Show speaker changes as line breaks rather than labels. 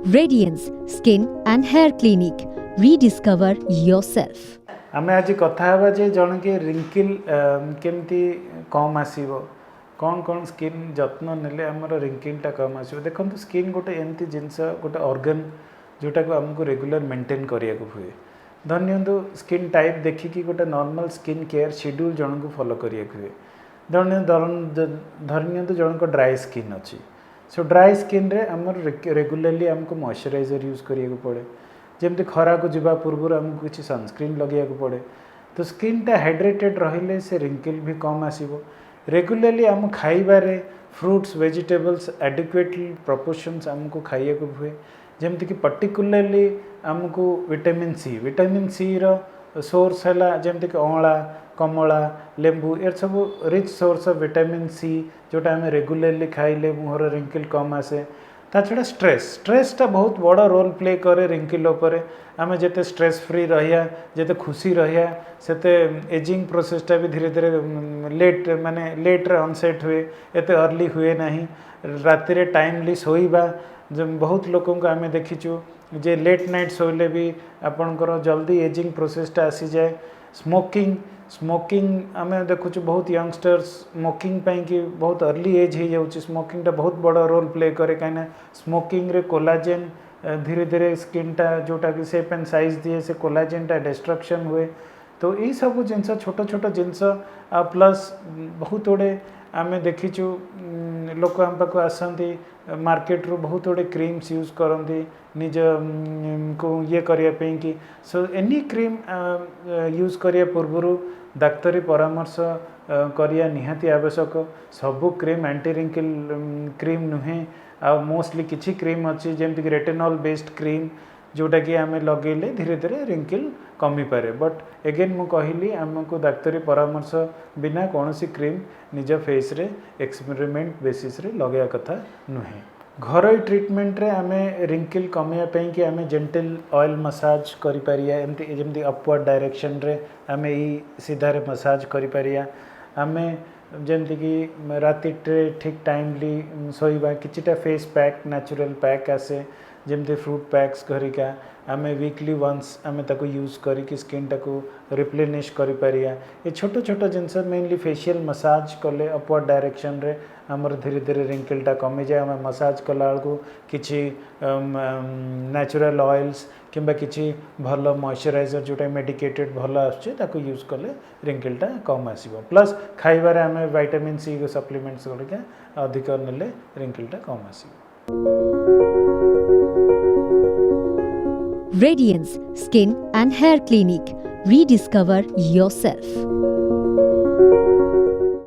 Radiance Skin and Hair Clinic. Rediscover yourself.
आमे आज कथा हवा जे जन के रिंकिल केमती कम आसीबो कौन कौन स्किन जत्न नेले हमर रिंकिलटा कम आसीबो देखंतु स्किन गोटे एमती जिंस गोटे ऑर्गन जोटा को हमको रेगुलर मेंटेन करिया को हुए धन्यंतु स्किन टाइप देखिकी गोटे नॉर्मल स्किन केयर शेड्यूल जन को फॉलो करिया को हुए धन्यंतु जन को ड्राई स्किन अच्छी सो ड्राई स्किन रे हमर रेगुलरली हमको मॉइस्चराइजर यूज करिया को पड़े जमती खरा को जीवा पूर्व हमको किसी सनस्क्रीन लगे पड़े तो स्किनटा हाइड्रेटेड रहिले से रिंकिल भी कम आसीबो रेगुलरली हम खाइबारे फ्रूट्स वेजिटेबल्स एडिक्वेटली प्रपोर्शंस हमको खाइया को हुए जमती कि पर्टिकुलरली हमको विटामिन सी रो सोर्स है जमती कि अँला कमला लेंबू ए सब rich source of vitamin C जोटा आम रेगुलरली खाइले मुहर रिंकिल कम आसे ता छड़ा स्ट्रेसटा बहुत बड़ा रोल प्ले करे रिंकिल उपरे आम जिते स्ट्रेस फ्री रहिया जिते खुशी रहिया सेते एजिंग प्रोसेसटा भी धीरे धीरे लेट माने लेट रे ऑनसेट हुए एते अर्ली हुए नहीं राति रे टाइमली सोइबा बहुत लोगों को आम देखीचु जे लेट नाइट सोइले भी आपणकर जल्दी एजिंग प्रोसेसटा आसी जाए स्मोकिंग आम देखु बहुत यंगस्टर्स स्मोकिंग पाई कि बहुत अर्ली एज हो जाऊँगी स्मोकिंगटा बहुत बड़ा रोल प्ले करे कहीं स्मोकिंग रे कोलाजेन धीरे धीरे स्किनटा जोटा कि शेप एंड साइज दिए से कोलाजेनटा डिस्ट्रक्शन हुए तो यही सब जिनस छोट छोट जिनस प्लस बहुत गुड़े आम देखीचु लोक आम पाक आसती मार्केट रू बहुत गुड़े क्रीम्स यूज करती निज को ये करने कि सो एनी क्रीम यूज करिया पूर्व डाक्तरी परामर्श करिया निहाती आवश्यक सबू क्रीम एंटी रिंकिल क्रीम नुहे आ मोस्टली किसी क्रीम अच्छी जमीक रेटिनॉल बेस्ड क्रीम जोटा कि आम लगेले धीरे धीरे रिंकिल कमी पारे बट एगेन मु कहली आमको डाक्तरी परामर्श बिना कौन सी क्रीम निज फेस रे एक्सपेरिमेंट बेसिस रे लगे कथा नुहे घरोई ट्रीटमेंट रे आमे रिंकिल कमिया पई कि आमे जेंटल ऑयल मसाज करि परिया एमती जेमती अपवर्ड डायरेक्शन रे आमे ई सीधा रे मसाज करि परिया आमे जेमती कि राति ठीक टाइमली सोइबा किछिटा फेस पैक नेचुरल पैक आसे जमती फ्रूट पैक्स घरिका आमे वीकली वंस आमे ताको यूज करिकी स्किन टाको रिप्लेनिश करि परिया ये छोट छोट जिनस मेनली फेशियल मसाज कले अपवर्ड डायरेक्शन रे आमर धीरे धीरे रिंकिलटा कमी जाए आम मसाज कला बेलू किसी नेचुरल ऑयल्स किंबा किसी भल मॉइस्चराइजर जोटा मेडिकेटेड भल आसको यूज कले रिंकिलटा कम आसीबो प्लस खाइबारे आम विटामिन सी सप्लीमेंट्स गुड़िका अधिक नेले रिंकिलटा कम आसीबो
Radiance Skin and Hair Clinic. Rediscover yourself.